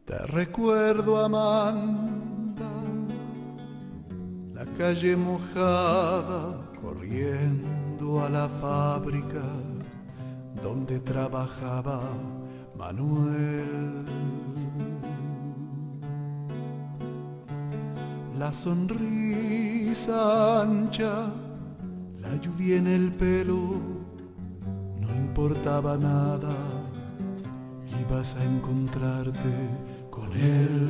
Te recuerdo, Amanda, la calle mojada, corriendo a la fábrica donde trabajaba Manuel. La sonrisa ancha, la lluvia en el pelo, no importaba nada, ibas a encontrarte con él,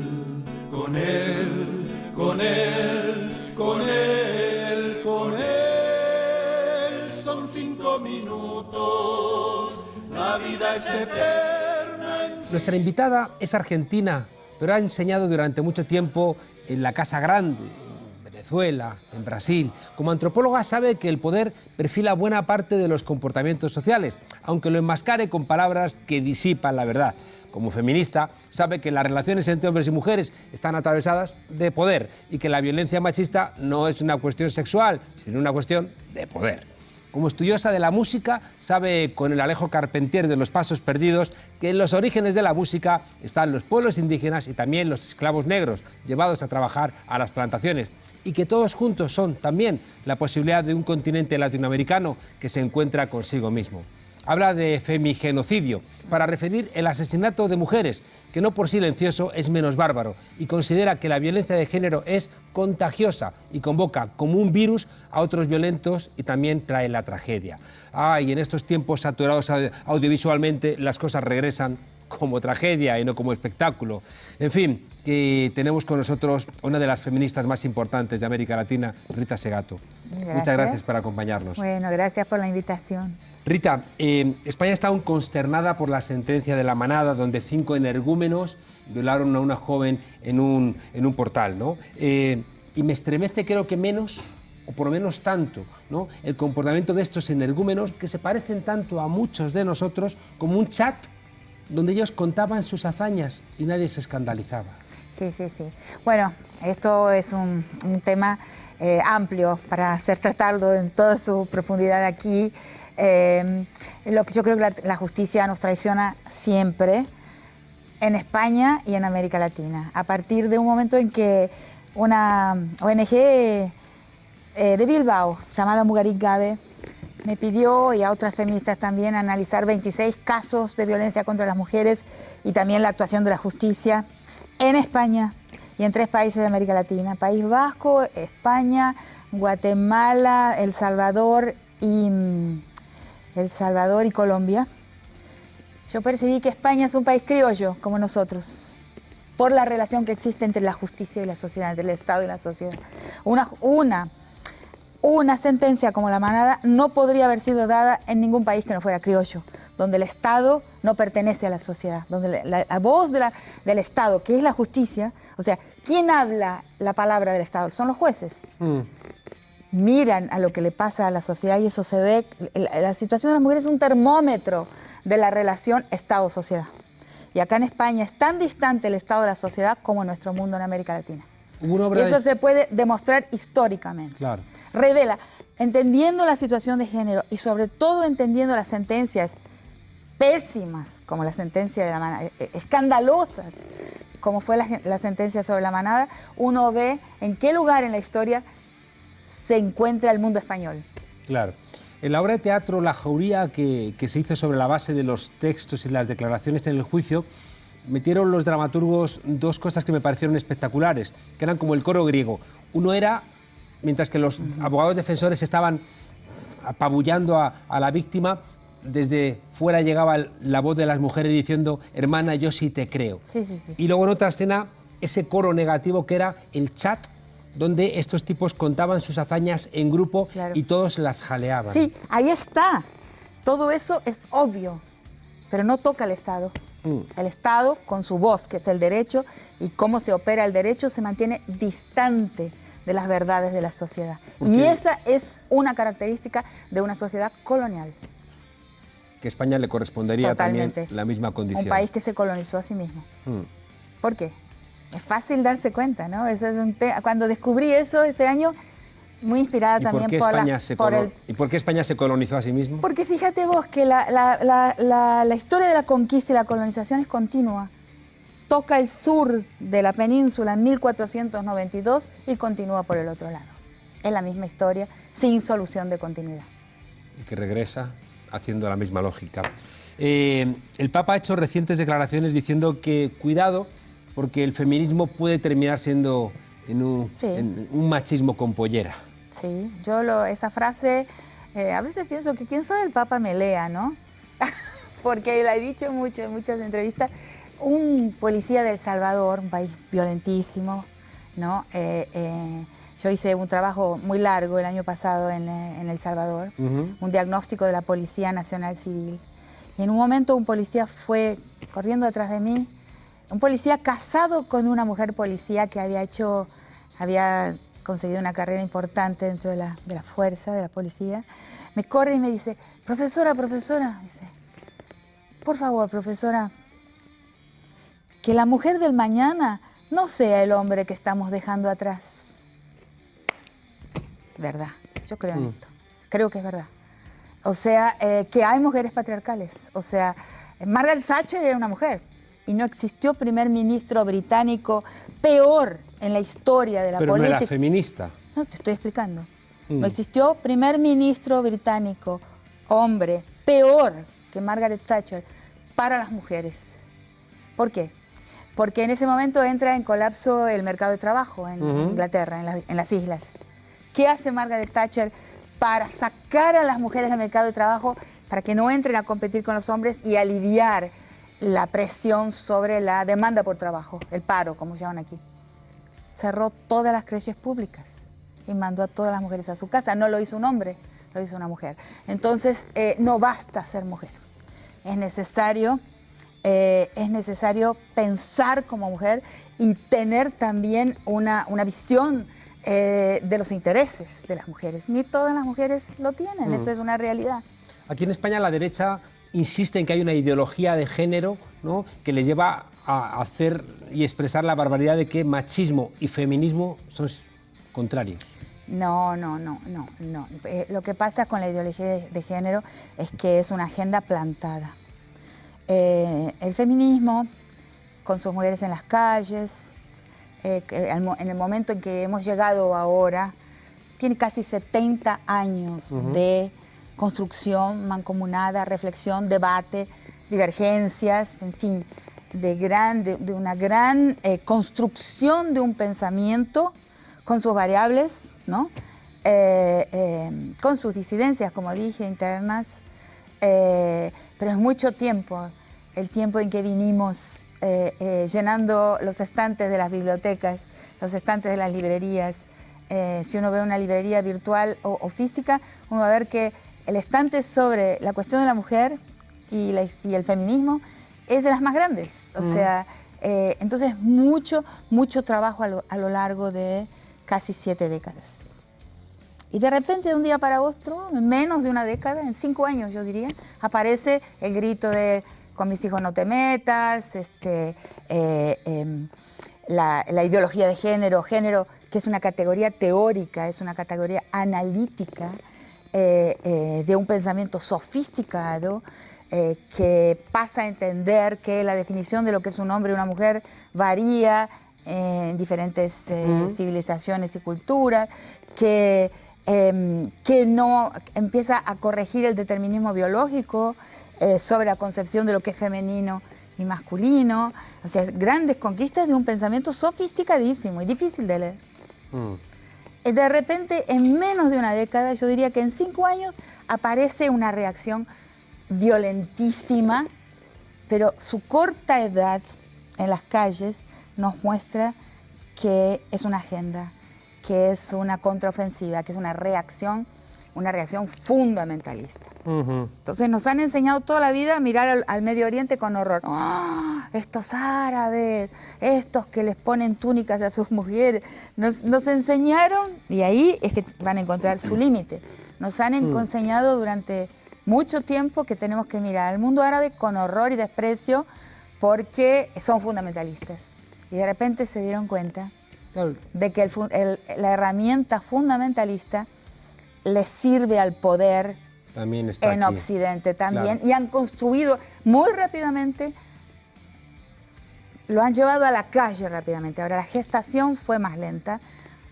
con él, con él, con él, con él. Son 5 minutos, la vida es eterna. Nuestra invitada es argentina, pero ha enseñado durante mucho tiempo en la Casa Grande, en Venezuela, en Brasil. Como antropóloga sabe que el poder perfila buena parte de los comportamientos sociales, aunque lo enmascare con palabras que disipan la verdad. Como feminista sabe que las relaciones entre hombres y mujeres están atravesadas de poder y que la violencia machista no es una cuestión sexual, sino una cuestión de poder. Como estudiosa de la música, sabe con el Alejo Carpentier de Los Pasos Perdidos que en los orígenes de la música están los pueblos indígenas y también los esclavos negros llevados a trabajar a las plantaciones y que todos juntos son también la posibilidad de un continente latinoamericano que se encuentra consigo mismo. Habla de femigenocidio para referir el asesinato de mujeres, que no por silencioso es menos bárbaro, y considera que la violencia de género es contagiosa y convoca como un virus a otros violentos y también trae la tragedia. Y en estos tiempos saturados audiovisualmente las cosas regresan como tragedia y no como espectáculo. En fin, que tenemos con nosotros una de las feministas más importantes de América Latina, Rita Segato. Gracias. Muchas gracias por acompañarnos. Bueno, gracias por la invitación. Rita, España está aún consternada por la sentencia de La Manada, donde 5 energúmenos violaron a una joven en un portal, ¿no? Y me estremece, creo que menos, o por lo menos tanto, ¿no?, el comportamiento de estos energúmenos que se parecen tanto a muchos de nosotros como un chat donde ellos contaban sus hazañas y nadie se escandalizaba. Sí, sí, sí. Bueno, esto es un tema amplio para ser tratado en toda su profundidad aquí. Lo que yo creo que la justicia nos traiciona siempre en España y en América Latina, a partir de un momento en que una ONG de Bilbao llamada Mugarik Gabe me pidió, y a otras feministas también, analizar 26 casos de violencia contra las mujeres y también la actuación de la justicia en España y en 3 países de América Latina: País Vasco, España, Guatemala, El Salvador y Colombia. Yo percibí que España es un país criollo, como nosotros, por la relación que existe entre la justicia y la sociedad, entre el Estado y la sociedad. Una sentencia como La Manada no podría haber sido dada en ningún país que no fuera criollo, donde el Estado no pertenece a la sociedad, donde la voz del Estado, que es la justicia, o sea, ¿quién habla la palabra del Estado? Son los jueces. Miran a lo que le pasa a la sociedad y eso se ve. La situación de las mujeres es un termómetro de la relación Estado-sociedad. Y acá en España es tan distante el Estado de la sociedad como nuestro mundo en América Latina. Y eso se puede demostrar históricamente. Claro. Revela, entendiendo la situación de género y sobre todo entendiendo las sentencias pésimas, como la sentencia de La Manada, escandalosas, como fue la sentencia sobre La Manada, uno ve en qué lugar en la historia se encuentra el mundo español. Claro. En la obra de teatro La Jauría, que se hizo sobre la base de los textos y las declaraciones en el juicio, metieron los dramaturgos 2 cosas que me parecieron espectaculares, que eran como el coro griego. Uno era, mientras que los abogados defensores estaban apabullando a la víctima, desde fuera llegaba la voz de las mujeres diciendo: hermana, yo sí te creo. Sí, sí, sí. Y luego en otra escena, ese coro negativo que era el chat, donde estos tipos contaban sus hazañas en grupo, claro, y todos las jaleaban. Sí, ahí está. Todo eso es obvio, pero no toca al Estado. El Estado, con su voz, que es el derecho, y cómo se opera el derecho, se mantiene distante de las verdades de la sociedad. Y esa es una característica de una sociedad colonial. Que a España le correspondería totalmente también la misma condición. Un país que se colonizó a sí mismo. ¿Por qué? Es fácil darse cuenta, ¿no? Eso es un cuando descubrí eso ese año, muy inspirada también ¿Y por qué España se colonizó a sí mismo? Porque fíjate vos que la historia de la conquista y la colonización es continua. toca el sur de la península en 1492 y continúa por el otro lado. Es la misma historia, sin solución de continuidad. Y que regresa haciendo la misma lógica. El Papa ha hecho recientes declaraciones diciendo que cuidado, porque el feminismo puede terminar siendo en un machismo con pollera. Sí, yo esa frase, a veces pienso que quién sabe el Papa me lea, ¿no? Porque la he dicho mucho en muchas entrevistas. Un policía de El Salvador, un país violentísimo, ¿no? Yo hice un trabajo muy largo el año pasado en El Salvador, un diagnóstico de la Policía Nacional Civil. Y en un momento un policía fue corriendo atrás de mí, un policía casado con una mujer policía que había conseguido una carrera importante dentro de la fuerza, de la policía. Me corre y me dice, profesora, dice, por favor, profesora, que la mujer del mañana no sea el hombre que estamos dejando atrás. Verdad, yo creo en esto, creo que es verdad. O sea, que hay mujeres patriarcales. O sea, Margaret Thatcher era una mujer y no existió primer ministro británico peor en la historia de la política. Pero no era feminista. No, te estoy explicando. No existió primer ministro británico, hombre, peor que Margaret Thatcher para las mujeres. ¿Por qué? Porque en ese momento entra en colapso el mercado de trabajo en Inglaterra, en las islas. ¿Qué hace Margaret Thatcher para sacar a las mujeres del mercado de trabajo, para que no entren a competir con los hombres y aliviar la presión sobre la demanda por trabajo, el paro, como llaman aquí? Cerró todas las creches públicas y mandó a todas las mujeres a su casa. No lo hizo un hombre, lo hizo una mujer. Entonces, no basta ser mujer. Es necesario pensar como mujer y tener también una visión de los intereses de las mujeres. Ni todas las mujeres lo tienen, eso es una realidad. Aquí en España la derecha insiste en que hay una ideología de género, ¿no?, que le lleva a hacer y expresar la barbaridad de que machismo y feminismo son contrarios. No. Lo que pasa con la ideología de género es que es una agenda plantada. El feminismo, con sus mujeres en las calles, en el momento en que hemos llegado ahora, tiene casi 70 años de construcción mancomunada, reflexión, debate, divergencias, en fin, de una gran construcción de un pensamiento con sus variables, ¿no? Con sus disidencias, como dije, internas, pero es mucho tiempo, el tiempo en que vinimos llenando los estantes de las bibliotecas, los estantes de las librerías. Si uno ve una librería virtual o física, uno va a ver que el estante sobre la cuestión de la mujer y el feminismo es de las más grandes. O sea, entonces mucho trabajo a lo largo de casi 7 décadas. Y de repente, de un día para otro, en menos de una década, en 5 años yo diría, aparece el grito de con mis hijos no te metas, la ideología de género, que es una categoría teórica, es una categoría analítica de un pensamiento sofisticado que pasa a entender que la definición de lo que es un hombre y una mujer varía en diferentes civilizaciones y culturas, que no empieza a corregir el determinismo biológico sobre la concepción de lo que es femenino y masculino. O sea, grandes conquistas de un pensamiento sofisticadísimo y difícil de leer. De repente, en menos de una década, yo diría que en 5 años, aparece una reacción violentísima, pero su corta edad en las calles nos muestra que es una agenda, que es una contraofensiva, que es una reacción fundamentalista. Entonces nos han enseñado toda la vida a mirar al Medio Oriente con horror. ¡Oh, estos árabes, estos que les ponen túnicas a sus mujeres! Nos enseñaron, y ahí es que van a encontrar su límite. Nos han enseñado durante mucho tiempo que tenemos que mirar al mundo árabe con horror y desprecio porque son fundamentalistas. Y de repente se dieron cuenta de que la herramienta fundamentalista les sirve al poder también está en aquí. Occidente también, Claro. y han construido muy rápidamente lo han llevado a la calle rápidamente. Ahora, la gestación fue más lenta.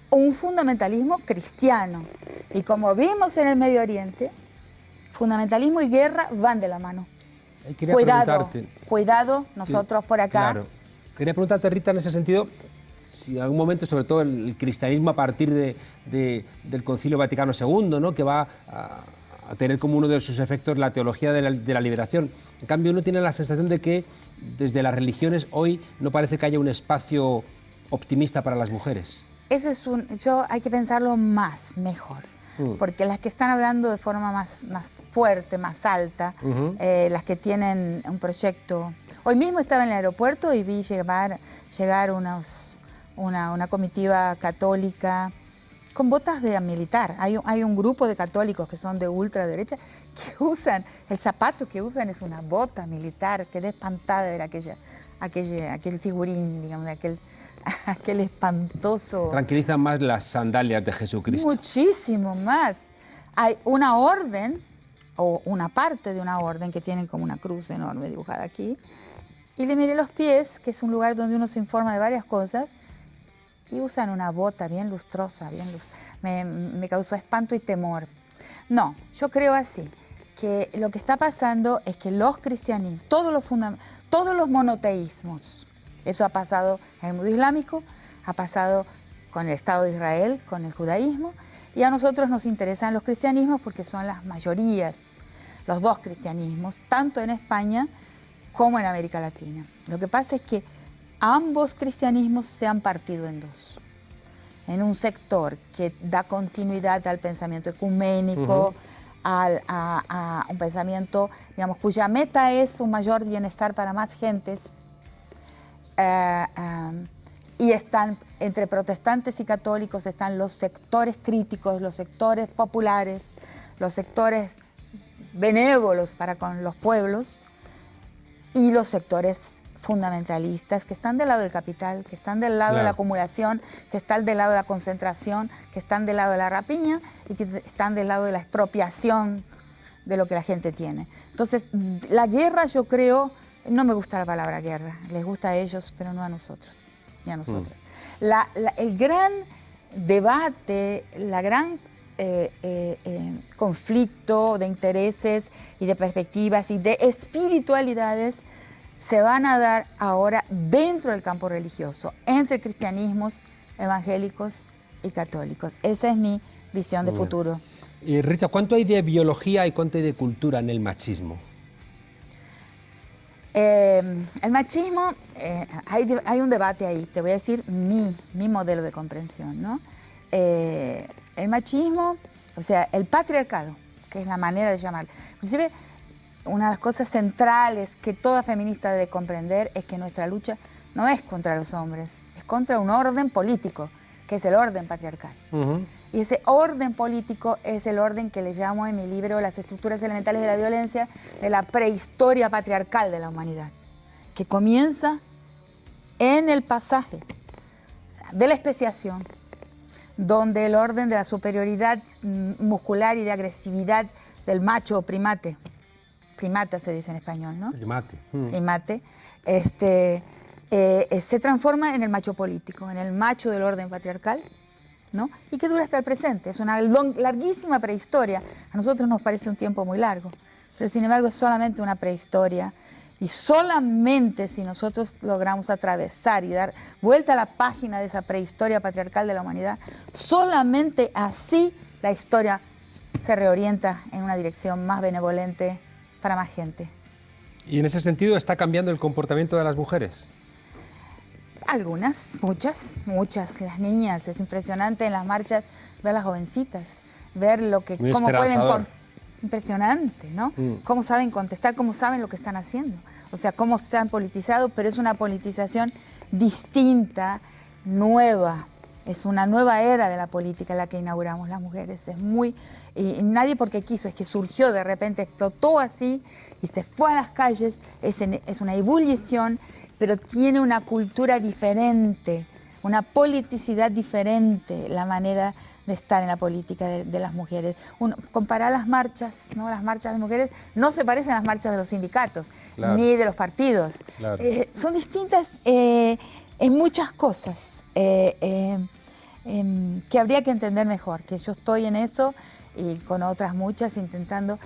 Un fundamentalismo cristiano. Y como vimos en el Medio Oriente, fundamentalismo y guerra van de la mano. Cuidado nosotros por acá. Claro. Quería preguntarte, Rita, en ese sentido, si en algún momento, sobre todo el cristianismo a partir del Concilio Vaticano II, ¿no?, que va a tener como uno de sus efectos la teología de la liberación. En cambio, uno tiene la sensación de que desde las religiones hoy no parece que haya un espacio optimista para las mujeres. Eso es hay que pensarlo mejor. Porque las que están hablando de forma más fuerte, más alta, las que tienen un proyecto... Hoy mismo estaba en el aeropuerto y vi llegar una comitiva católica con botas de militar. Hay un grupo de católicos que son de ultraderecha que usan, el zapato que usan es una bota militar. Quedé espantada de ver aquel figurín, digamos, de aquel espantoso... Tranquilizan más las sandalias de Jesucristo. Muchísimo más. Hay una orden, o una parte de una orden, que tienen como una cruz enorme dibujada aquí, y le miré los pies, que es un lugar donde uno se informa de varias cosas, y usan una bota bien lustrosa, me causó espanto y temor. No, yo creo así, que lo que está pasando es que los cristianismos, todos los monoteísmos, eso ha pasado en el mundo islámico, ha pasado con el Estado de Israel, con el judaísmo, y a nosotros nos interesan los cristianismos porque son las mayorías, los dos cristianismos, tanto en España como en América Latina. Lo que pasa es que ambos cristianismos se han partido en dos. En un sector que da continuidad al pensamiento ecuménico, a un pensamiento, digamos, cuya meta es un mayor bienestar para más gentes, y están entre protestantes y católicos, están los sectores críticos, los sectores populares, los sectores benévolos para con los pueblos y los sectores fundamentalistas que están del lado del capital, que están del lado de la acumulación, que están del lado de la concentración, que están del lado de la rapiña y que están del lado de la expropiación de lo que la gente tiene. Entonces, la guerra, yo creo, no me gusta la palabra guerra, les gusta a ellos, pero no a nosotros, ni a nosotras. El gran debate, la gran conflicto de intereses y de perspectivas y de espiritualidades se van a dar ahora dentro del campo religioso, entre cristianismos, evangélicos y católicos. Esa es mi visión de futuro. Y Rita, ¿cuánto hay de biología y cuánto hay de cultura en el machismo? El machismo, hay un debate ahí, te voy a decir mi modelo de comprensión, ¿no? El machismo, o sea, el patriarcado, que es la manera de llamarlo. Inclusive, una de las cosas centrales que toda feminista debe comprender es que nuestra lucha no es contra los hombres, es contra un orden político, que es el orden patriarcal. Y ese orden político es el orden que le llamo en mi libro Las estructuras elementales de la violencia, de la prehistoria patriarcal de la humanidad, que comienza en el pasaje de la especiación, donde el orden de la superioridad muscular y de agresividad del macho primate, primata se dice en español, ¿no? Primate. Primate, se transforma en el macho político, en el macho del orden patriarcal, ¿no? Y que dura hasta el presente. Es una larguísima prehistoria. A nosotros nos parece un tiempo muy largo, pero sin embargo es solamente una prehistoria. Y solamente si nosotros logramos atravesar y dar vuelta a la página de esa prehistoria patriarcal de la humanidad, solamente así la historia se reorienta en una dirección más benevolente para más gente. ¿Y en ese sentido está cambiando el comportamiento de las mujeres? Algunas, muchas. Las niñas, es impresionante en las marchas ver a las jovencitas, ver cómo pueden... Impresionante, ¿no? Cómo saben contestar, cómo saben lo que están haciendo. O sea, cómo se han politizado, pero es una politización distinta, nueva. Es una nueva era de la política la que inauguramos las mujeres. Y nadie porque quiso, es que surgió de repente, explotó así y se fue a las calles. Es una ebullición, pero tiene una cultura diferente, una politicidad diferente, la manera de estar en la política de las mujeres. Comparar las marchas, ¿no? Las marchas de mujeres no se parecen a las marchas de los sindicatos, claro, ni de los partidos. Claro. Son distintas en muchas cosas que habría que entender mejor, que yo estoy en eso y con otras muchas intentando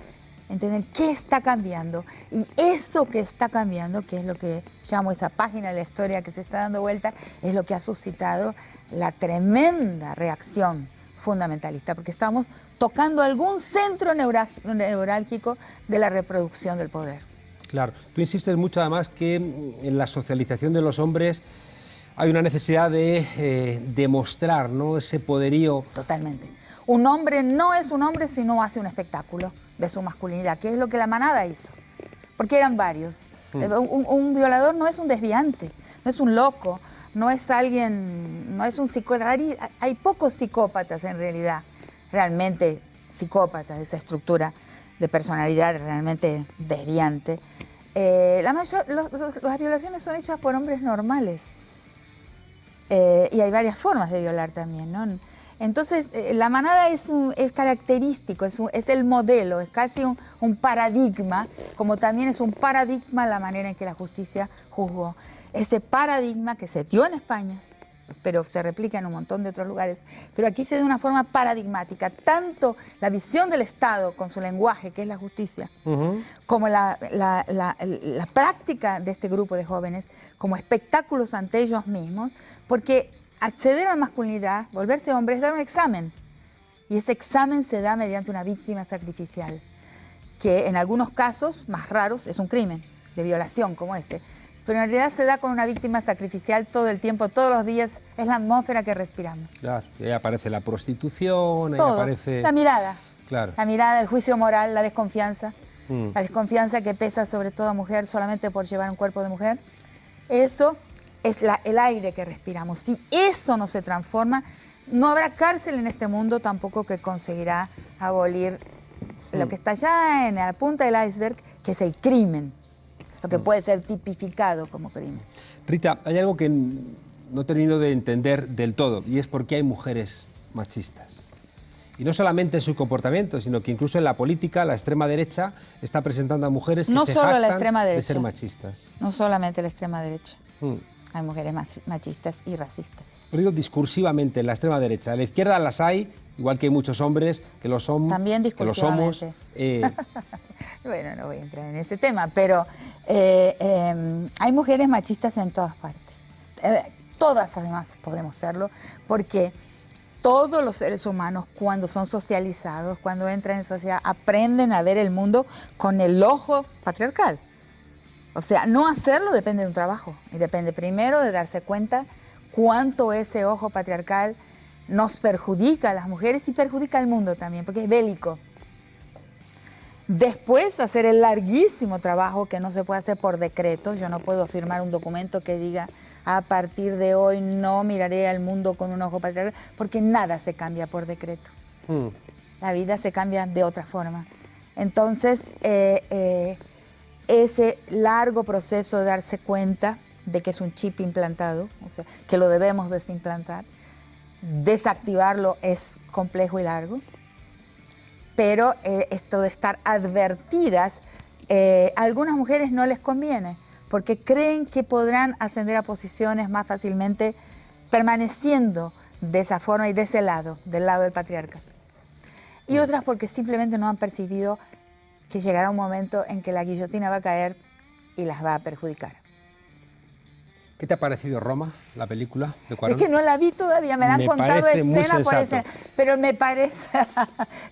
entender qué está cambiando. Y eso que está cambiando, que es lo que llamo esa página de la historia que se está dando vuelta, es lo que ha suscitado la tremenda reacción fundamentalista, porque estamos tocando algún centro neurálgico de la reproducción del poder. Claro, tú insistes mucho además que en la socialización de los hombres hay una necesidad de demostrar, ¿no?, ese poderío. Totalmente. Un hombre no es un hombre si no hace un espectáculo de su masculinidad, que es lo que la manada hizo, porque eran varios. Un violador no es un desviante, no es un loco, no es alguien, no es un psicópata. Hay pocos psicópatas en realidad, realmente psicópatas, esa estructura de personalidad realmente desviante. Las violaciones son hechas por hombres normales y hay varias formas de violar también, ¿no? Entonces, la manada es característico, es el modelo, es casi un paradigma, como también es un paradigma la manera en que la justicia juzgó. Ese paradigma que se dio en España, pero se replica en un montón de otros lugares, pero aquí se da de una forma paradigmática, tanto la visión del Estado con su lenguaje, que es la justicia, como la práctica de este grupo de jóvenes, como espectáculos ante ellos mismos, porque acceder a la masculinidad, volverse hombre, es dar un examen. Y ese examen se da mediante una víctima sacrificial, que en algunos casos, más raros, es un crimen de violación como este. Pero en realidad se da con una víctima sacrificial todo el tiempo, todos los días, es la atmósfera que respiramos. Claro, y ahí aparece la prostitución, ahí todo, aparece... la mirada. Claro. La mirada, el juicio moral, la desconfianza. La desconfianza que pesa sobre toda mujer solamente por llevar un cuerpo de mujer. Eso es el aire que respiramos. Si eso no se transforma, no habrá cárcel en este mundo tampoco que conseguirá abolir lo que está allá en la punta del iceberg, que es el crimen, lo que puede ser tipificado como crimen. Rita, hay algo que no termino de entender del todo, y es por qué hay mujeres machistas. Y no solamente en su comportamiento, sino que incluso en la política, la extrema derecha está presentando a mujeres que no se solo la jactan extrema derecha, de ser machistas. No solamente la extrema derecha. Hay mujeres machistas y racistas. Lo digo discursivamente, en la extrema derecha. En la izquierda las hay, igual que hay muchos hombres que lo son, también discursivamente. Que lo somos. Bueno, no voy a entrar en ese tema, pero hay mujeres machistas en todas partes. Todas, además, podemos serlo, porque todos los seres humanos, cuando son socializados, cuando entran en sociedad, aprenden a ver el mundo con el ojo patriarcal. O sea, no hacerlo depende de un trabajo y depende primero de darse cuenta cuánto ese ojo patriarcal nos perjudica a las mujeres y perjudica al mundo también, porque es bélico. Después hacer el larguísimo trabajo que no se puede hacer por decreto. Yo no puedo firmar un documento que diga a partir de hoy no miraré al mundo con un ojo patriarcal, porque nada se cambia por decreto. La vida se cambia de otra forma. Entonces, ese largo proceso de darse cuenta de que es un chip implantado, o sea, que lo debemos desimplantar, desactivarlo es complejo y largo, pero esto de estar advertidas, a algunas mujeres no les conviene, porque creen que podrán ascender a posiciones más fácilmente permaneciendo de esa forma y de ese lado, del lado del patriarca. Y otras porque simplemente no han percibido que llegará un momento en que la guillotina va a caer y las va a perjudicar. ¿Qué te ha parecido Roma, la película de Cuarón? Es que no la vi todavía, me la han contado escena por escena. Pero me parece...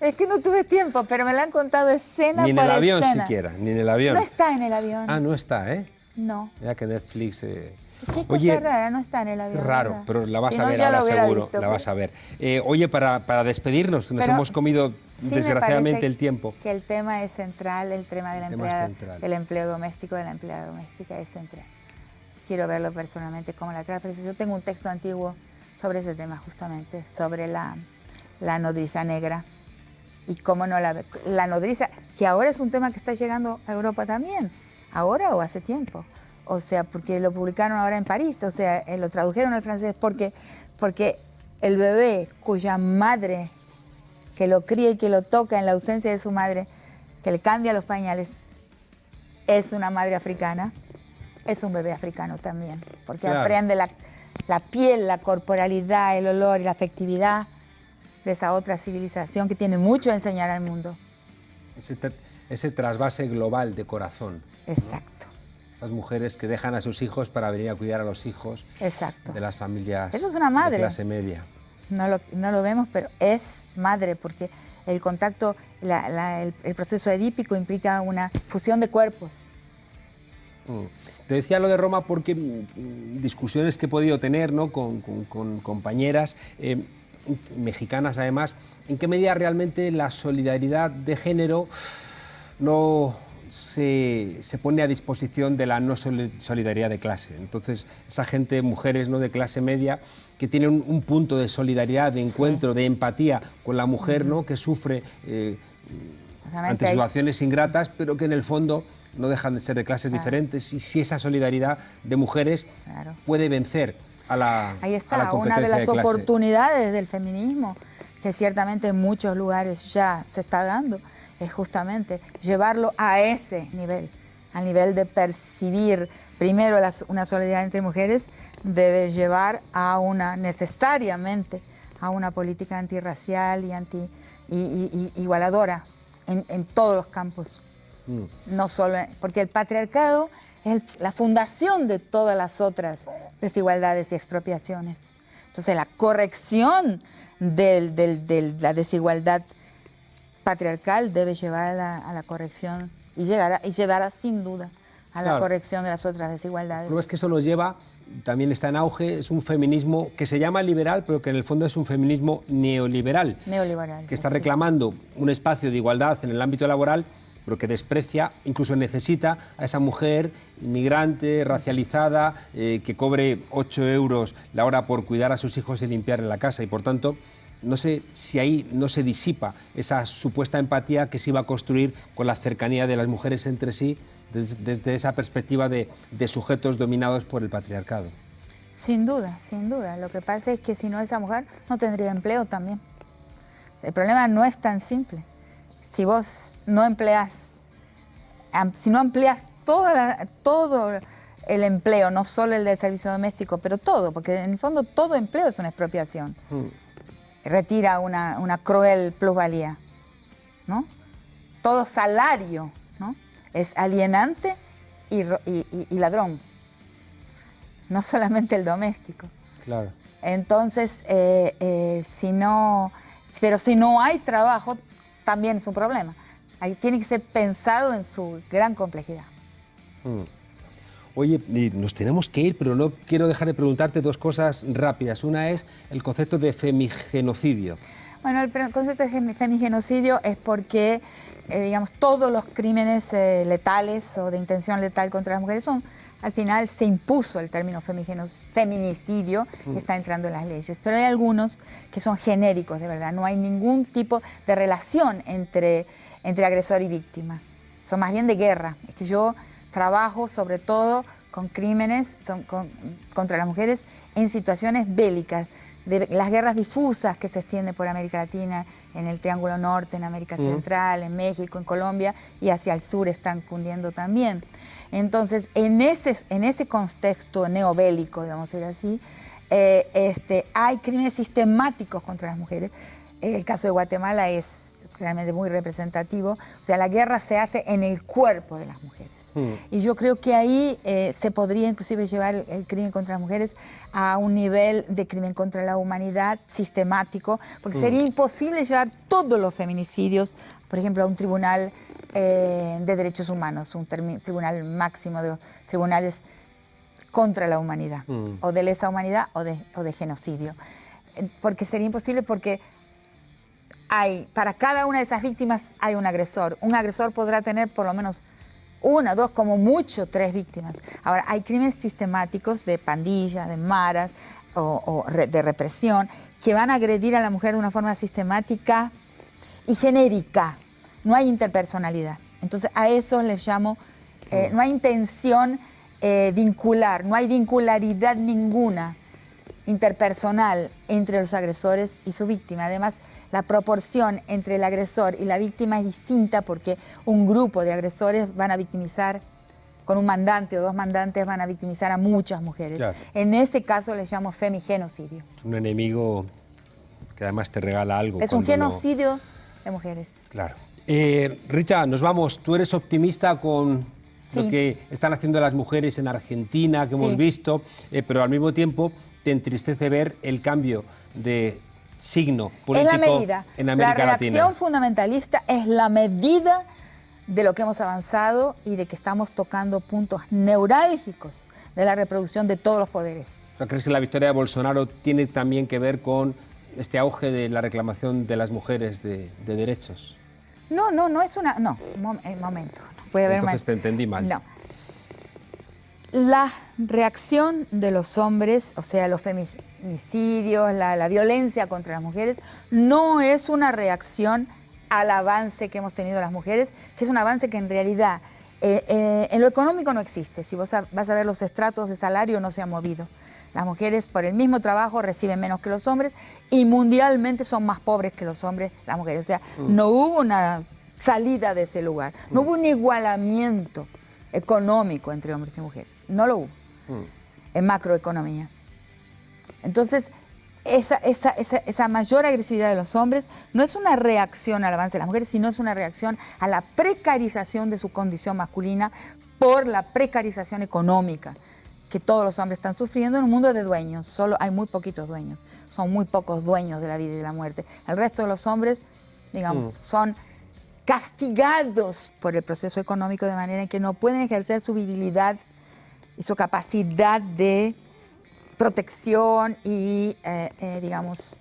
es que no tuve tiempo, pero me la han contado escena por escena. Ni en el avión siquiera, ni en el avión. No está en el avión. Ah, no está, ¿eh? No. Ya que Netflix... Qué cosa rara, no está en el avión. Raro, ¿verdad? pero la vas Si a no, ver ya ahora lo hubiera seguro, visto, la pues. vas a ver. Oye, para despedirnos, nos Pero hemos comido sí desgraciadamente el tiempo. Que el tema es central, el tema de la empleada, central. del empleo doméstico, de la empleada doméstica es central. Quiero verlo personalmente como la trata. Yo tengo un texto antiguo sobre ese tema justamente, sobre la nodriza negra y cómo no la nodriza, que ahora es un tema que está llegando a Europa también, ahora o hace tiempo. O sea, porque lo publicaron ahora en París, o sea, lo tradujeron al francés porque el bebé cuya madre que lo cría y que lo toca en la ausencia de su madre, que le cambia los pañales, es una madre africana, es un bebé africano también, porque claro, aprende la piel, la corporalidad, el olor y la afectividad de esa otra civilización que tiene mucho a enseñar al mundo. ese trasvase global de corazón. Exacto. ¿No? Esas mujeres que dejan a sus hijos para venir a cuidar a los hijos. Exacto. De las familias. Eso es una madre. De clase media. No lo vemos, pero es madre, porque el contacto, el proceso edípico implica una fusión de cuerpos. Te decía lo de Roma porque discusiones que he podido tener, ¿no?, con compañeras mexicanas además, en qué medida realmente la solidaridad de género no se pone a disposición de la no solidaridad de clase. Entonces, esa gente, mujeres, ¿no?, de clase media, que tienen un punto de solidaridad, de encuentro, de empatía con la mujer, ¿no?, que sufre ante situaciones ingratas, pero que en el fondo no dejan de ser de clases diferentes, y si esa solidaridad de mujeres puede vencer a la Ahí está, a la una de las clase. oportunidades del feminismo, que ciertamente en muchos lugares ya se está dando, es justamente llevarlo a ese nivel, al nivel de percibir primero una solidaridad entre mujeres, debe llevar a necesariamente a una política antirracial y igualadora en todos los campos. No solo, porque el patriarcado es la fundación de todas las otras desigualdades y expropiaciones. Entonces la corrección de la desigualdad patriarcal debe llevar a la corrección y llevará sin duda a la corrección de las otras desigualdades. No es que eso nos lleva, también está en auge, es un feminismo que se llama liberal, pero que en el fondo es un feminismo neoliberal. Neoliberal. Que está reclamando un espacio de igualdad en el ámbito laboral, pero que desprecia, incluso necesita a esa mujer inmigrante, racializada, que cobre 8 euros la hora por cuidar a sus hijos y limpiar en la casa. Y por tanto, no sé si ahí no se disipa esa supuesta empatía que se iba a construir con la cercanía de las mujeres entre sí, desde esa perspectiva de sujetos dominados por el patriarcado. Sin duda, sin duda. Lo que pasa es que si no, esa mujer no tendría empleo también. El problema no es tan simple. Si vos no empleás, si no amplías todo el empleo, no solo el del servicio doméstico, pero todo, porque en el fondo todo empleo es una expropiación. Retira una cruel plusvalía, ¿no? Todo salario, ¿no?, es alienante y ladrón, no solamente el doméstico. Claro. Entonces, si no hay trabajo, también es un problema. Ahí tiene que ser pensado en su gran complejidad. Oye, nos tenemos que ir, pero no quiero dejar de preguntarte dos cosas rápidas. Una es el concepto de femigenocidio. Bueno, el concepto de femigenocidio es porque, digamos, todos los crímenes letales o de intención letal contra las mujeres al final se impuso el término feminicidio y está entrando en las leyes. Pero hay algunos que son genéricos, de verdad. No hay ningún tipo de relación entre agresor y víctima. Son más bien de guerra. Es que yo trabajo sobre todo con crímenes contra las mujeres en situaciones bélicas, de las guerras difusas que se extienden por América Latina, en el Triángulo Norte, en América Central, en México, en Colombia, y hacia el sur están cundiendo también. Entonces, en ese contexto neobélico, vamos a decir así, hay crímenes sistemáticos contra las mujeres. El caso de Guatemala es realmente muy representativo. O sea, la guerra se hace en el cuerpo de las mujeres. Y yo creo que ahí se podría inclusive llevar el crimen contra las mujeres a un nivel de crimen contra la humanidad sistemático, porque sería imposible llevar todos los feminicidios, por ejemplo, a un tribunal de derechos humanos, un tribunal máximo de los tribunales contra la humanidad, o de lesa humanidad o de genocidio. Porque sería imposible, porque para cada una de esas víctimas hay un agresor. Un agresor podrá tener por lo menos 1, 2, como mucho 3 víctimas. Ahora, hay crímenes sistemáticos de pandillas, de maras o de represión que van a agredir a la mujer de una forma sistemática y genérica. No hay interpersonalidad. Entonces, a eso les llamo, no hay intención vincular, no hay vincularidad ninguna interpersonal entre los agresores y su víctima. Además, la proporción entre el agresor y la víctima es distinta porque un grupo de agresores van a victimizar, con un mandante o dos mandantes, van a victimizar a muchas mujeres. Claro. En ese caso le llamo femigenocidio. Es un enemigo que además te regala algo. Es un genocidio de mujeres. Claro. Richa, nos vamos. Tú eres optimista con lo que están haciendo las mujeres en Argentina, que hemos visto, pero al mismo tiempo te entristece ver el cambio de signo político en América Latina. La reacción fundamentalista es la medida de lo que hemos avanzado y de que estamos tocando puntos neurálgicos de la reproducción de todos los poderes. ¿Crees que la victoria de Bolsonaro tiene también que ver con este auge de la reclamación de las mujeres de derechos? No es una... No, momento. No puede haber Entonces más. te entendí mal. No. La reacción de los hombres, o sea, los feminicidios, la violencia contra las mujeres, no es una reacción al avance que hemos tenido las mujeres, que es un avance que en realidad en lo económico no existe. Si vos vas a ver los estratos de salario, no se han movido. Las mujeres por el mismo trabajo reciben menos que los hombres y mundialmente son más pobres que los hombres, las mujeres. O sea, no hubo una salida de ese lugar, no hubo un igualamiento económico entre hombres y mujeres. No lo hubo en macroeconomía. Entonces, esa mayor agresividad de los hombres no es una reacción al avance de las mujeres, sino es una reacción a la precarización de su condición masculina por la precarización económica que todos los hombres están sufriendo en un mundo de dueños. Solo hay muy poquitos dueños, son muy pocos dueños de la vida y de la muerte. El resto de los hombres, digamos, son castigados por el proceso económico de manera en que no pueden ejercer su virilidad y su capacidad de protección y, digamos,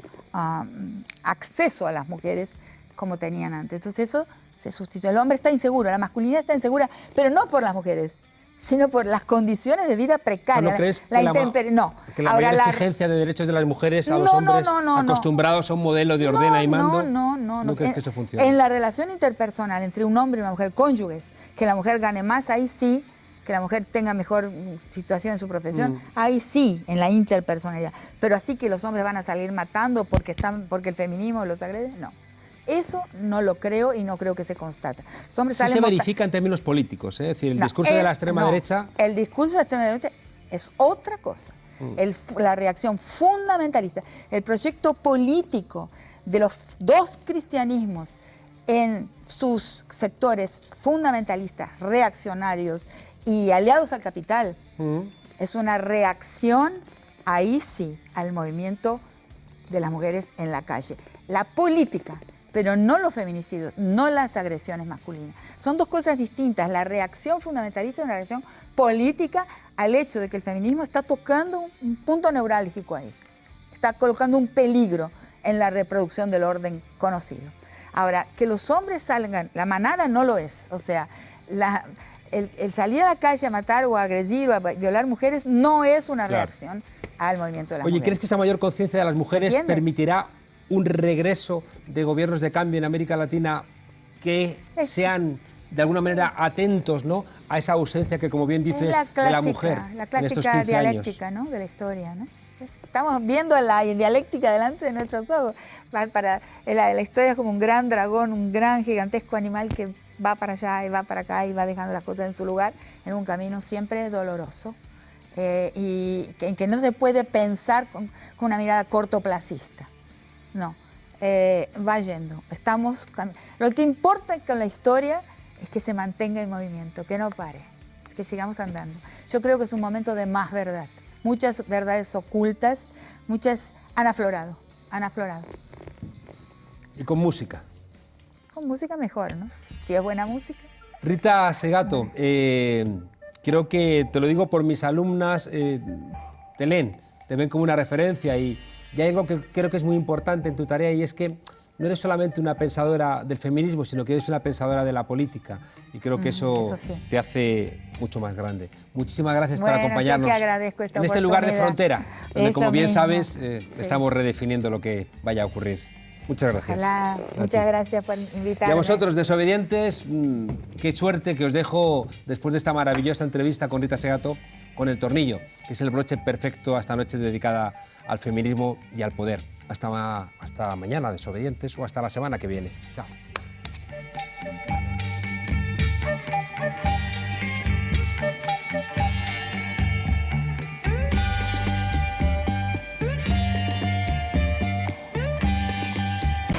acceso a las mujeres como tenían antes. Entonces eso se sustituye. El hombre está inseguro, la masculinidad está insegura, pero no por las mujeres, sino por las condiciones de vida precarias. ¿No crees la que la mayor exigencia de derechos de las mujeres a los hombres acostumbrados a un modelo de ordena y mando? ¿No crees que eso funcione? En la relación interpersonal entre un hombre y una mujer, cónyuges, que la mujer gane más, ahí sí, que la mujer tenga mejor situación en su profesión, ahí sí, en la interpersonalidad. Pero así que los hombres van a salir matando porque el feminismo los agrede, no. Eso no lo creo y no creo que se constata. Los hombres sí se verifica en términos políticos, es decir, el discurso de la extrema derecha... El discurso de la extrema derecha es otra cosa. La reacción fundamentalista, el proyecto político de los dos cristianismos en sus sectores fundamentalistas, reaccionarios y aliados al capital, es una reacción, ahí sí, al movimiento de las mujeres en la calle. La política, pero no los feminicidios, no las agresiones masculinas. Son dos cosas distintas. La reacción fundamentalista es una reacción política al hecho de que el feminismo está tocando un punto neurálgico ahí. Está colocando un peligro en la reproducción del orden conocido. Ahora, que los hombres salgan, la manada no lo es. O sea, el salir a la calle a matar o a agredir o a violar mujeres no es una reacción al movimiento de las mujeres. ¿Crees que esa mayor conciencia de las mujeres permitirá un regreso de gobiernos de cambio en América Latina que sean de alguna manera atentos, ¿no?, a esa ausencia que, como bien dices, de la mujer la en estos 15 clásica dialéctica, años? ¿no?, de la historia, ¿no? Estamos viendo la dialéctica delante de nuestros ojos. La historia es como un gran dragón, un gran gigantesco animal que va para allá y va para acá y va dejando las cosas en su lugar en un camino siempre doloroso y en que no se puede pensar con una mirada cortoplacista. No, va yendo. Lo que importa con la historia es que se mantenga en movimiento, que no pare, es que sigamos andando. Yo creo que es un momento de más verdad. Muchas verdades ocultas, muchas han aflorado. ¿Y con música? Con música mejor, ¿no? Si es buena música. Rita Segato, creo que te lo digo por mis alumnas, te leen, te ven como una referencia y hay algo que creo que es muy importante en tu tarea y es que no eres solamente una pensadora del feminismo, sino que eres una pensadora de la política y creo que eso te hace mucho más grande. Muchísimas gracias por acompañarnos yo que agradezco esta en este lugar de frontera, donde, como bien sabes, sí, estamos redefiniendo lo que vaya a ocurrir. Muchas gracias. Ojalá. Muchas gracias por invitarme. Y a vosotros, desobedientes, qué suerte que os dejo después de esta maravillosa entrevista con Rita Segato, con El Tornillo, que es el broche perfecto a esta noche dedicada al feminismo y al poder. Hasta mañana, desobedientes, o hasta la semana que viene. Chao.